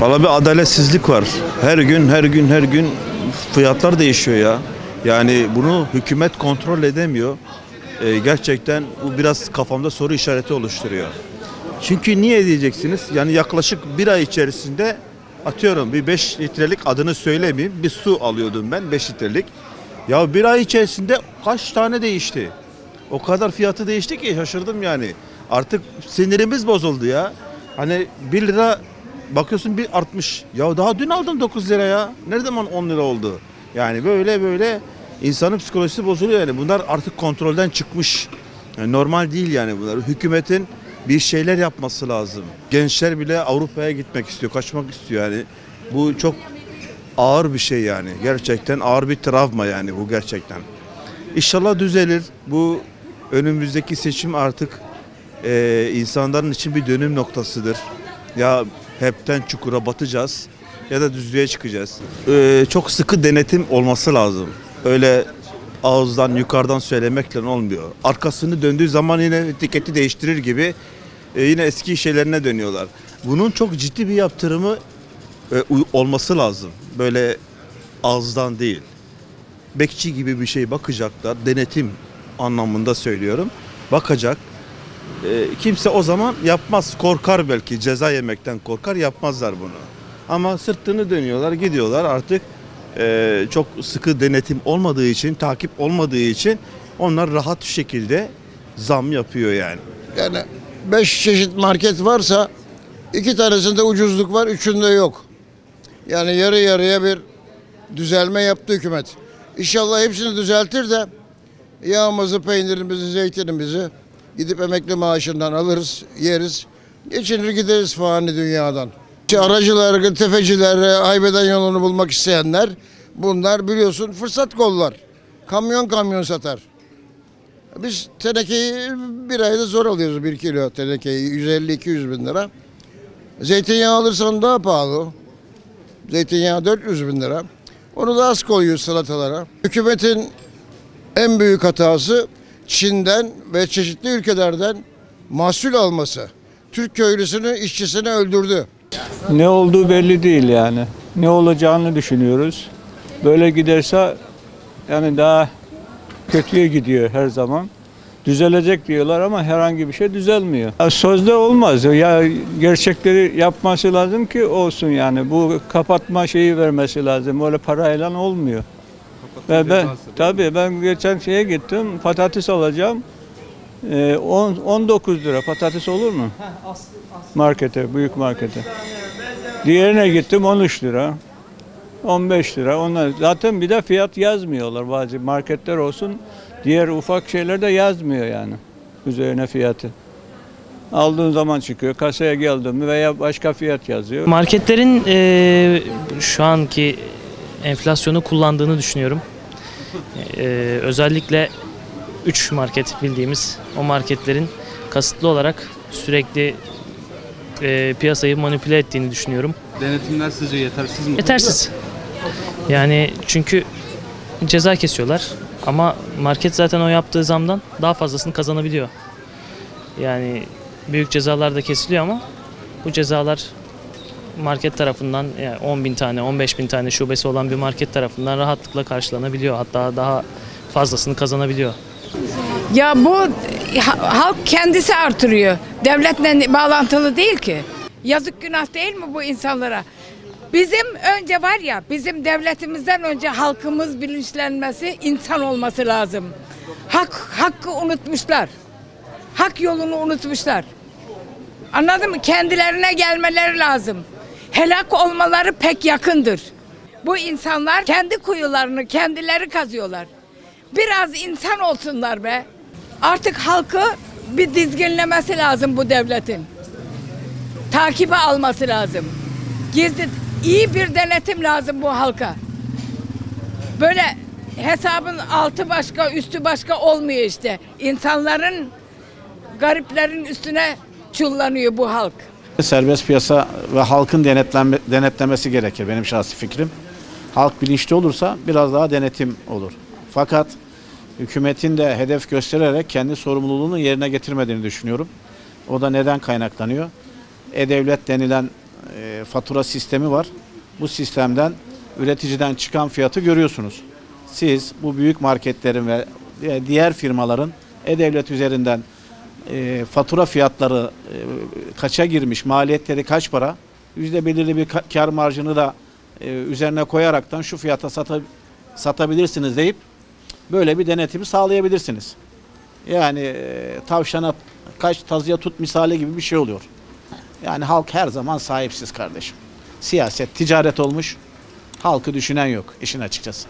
Valla bir adaletsizlik var. Her gün fiyatlar değişiyor ya. Yani bunu hükümet kontrol edemiyor. Gerçekten bu biraz kafamda soru işareti oluşturuyor. Çünkü niye diyeceksiniz? Yani yaklaşık bir ay içerisinde atıyorum bir 5 litrelik, adını söylemeyeyim, bir su alıyordum ben 5 litrelik. Ya bir ay içerisinde kaç tane değişti? O kadar fiyatı değişti ki şaşırdım yani. Artık sinirimiz bozuldu ya. Hani 1 lira bakıyorsun bir artmış. Ya daha dün aldım 9 lira ya. Nerede zaman 10 lira oldu? Yani böyle insanın psikolojisi bozuluyor yani. Bunlar artık kontrolden çıkmış. Yani normal değil yani bunlar. Hükümetin bir şeyler yapması lazım. Gençler bile Avrupa'ya gitmek istiyor, kaçmak istiyor yani. Bu çok ağır bir şey yani. Gerçekten ağır bir travma yani bu gerçekten. İnşallah düzelir. Bu önümüzdeki seçim artık insanların için bir dönüm noktasıdır. Ya hepten çukura batacağız ya da düzlüğe çıkacağız. Çok sıkı denetim olması lazım. Öyle ağızdan yukarıdan söylemekle olmuyor. Arkasını döndüğü zaman yine etiketi değiştirir gibi yine eski şeylerine dönüyorlar. Bunun çok ciddi bir yaptırımı olması lazım. Böyle ağızdan değil. Bekçi gibi bir şey bakacaklar. Denetim anlamında söylüyorum. Bakacak. Kimse o zaman yapmaz. Korkar belki. Ceza yemekten korkar. Yapmazlar bunu. Ama sırtını dönüyorlar. Gidiyorlar artık. Çok sıkı denetim olmadığı için, takip olmadığı için onlar rahat şekilde zam yapıyor yani. Yani 5 çeşit market varsa 2 tanesinde ucuzluk var, 3'ünde yok. Yani yarı yarıya bir düzelme yaptı hükümet. İnşallah hepsini düzeltir de yağımızı, peynirimizi, zeytinimizi gidip emekli maaşından alırız, yeriz. Geçinir gideriz fani dünyadan. Aracılar, tefeciler, haybeden yolunu bulmak isteyenler, bunlar biliyorsun fırsat kollar. Kamyon satar. Biz tenekeyi bir ayda zor alıyoruz, 1 kilo tenekeyi 150-200 bin lira. Zeytinyağı alırsan daha pahalı. Zeytinyağı 400 bin lira. Onu da az koyuyoruz salatalara. Hükümetin en büyük hatası Çin'den ve çeşitli ülkelerden mahsul alması. Türk köylüsünü, işçisini öldürdü. Ne olduğu belli değil yani. Ne olacağını düşünüyoruz. Böyle giderse yani daha kötüye gidiyor her zaman. Düzelecek diyorlar ama herhangi bir şey düzelmiyor. Sözde olmaz. Ya gerçekleri yapması lazım ki olsun yani. Bu kapatma şeyi vermesi lazım. Öyle parayla olmuyor. Tabii ben geçen şeye gittim. Patates alacağım. 19 lira patates olur mu? Markete, büyük markete. Diğerine gittim 13 lira. 15 lira. Onlar zaten bir de fiyat yazmıyorlar bazı marketler olsun. Diğer ufak şeyler de yazmıyor yani üzerine fiyatı. Aldığın zaman çıkıyor, kasaya geldim veya başka fiyat yazıyor. Marketlerin şu anki enflasyonu kullandığını düşünüyorum. Özellikle 3 market bildiğimiz o marketlerin kasıtlı olarak sürekli piyasayı manipüle ettiğini düşünüyorum. Denetimler sizce yetersiz mi? Yetersiz. Yani çünkü ceza kesiyorlar ama market zaten o yaptığı zamdan daha fazlasını kazanabiliyor. Yani büyük cezalar da kesiliyor ama bu cezalar market tarafından yani 10.000 tane, 15.000 tane şubesi olan bir market tarafından rahatlıkla karşılanabiliyor. Hatta daha fazlasını kazanabiliyor. Ya bu halk kendisi artırıyor. Devletle bağlantılı değil ki. Yazık günah değil mi bu insanlara? Bizim önce var ya, bizim devletimizden önce halkımız bilinçlenmesi, insan olması lazım. Hakkı unutmuşlar. Hak yolunu unutmuşlar. Anladın mı? Kendilerine gelmeleri lazım. Helak olmaları pek yakındır. Bu insanlar kendi kuyularını kendileri kazıyorlar. Biraz insan olsunlar be. Artık halkı bir dizginlemesi lazım bu devletin. Takibe alması lazım. İyi bir denetim lazım bu halka. Böyle hesabın altı başka, üstü başka olmuyor işte. İnsanların, gariplerin üstüne çullanıyor bu halk. Serbest piyasa ve halkın denetlemesi gerekir benim şahsi fikrim. Halk bilinçli olursa biraz daha denetim olur. Fakat hükümetin de hedef göstererek kendi sorumluluğunu yerine getirmediğini düşünüyorum. O da neden kaynaklanıyor? E-Devlet denilen fatura sistemi var. Bu sistemden üreticiden çıkan fiyatı görüyorsunuz. Siz bu büyük marketlerin ve diğer firmaların e-devlet üzerinden fatura fiyatları kaça girmiş, maliyetleri kaç para, belirli bir kar marjını da üzerine koyaraktan şu fiyata satabilirsiniz deyip böyle bir denetimi sağlayabilirsiniz. Yani tavşana kaç tazıya tut misali gibi bir şey oluyor. Yani halk her zaman sahipsiz kardeşim. Siyaset, ticaret olmuş. Halkı düşünen yok işin açıkçası.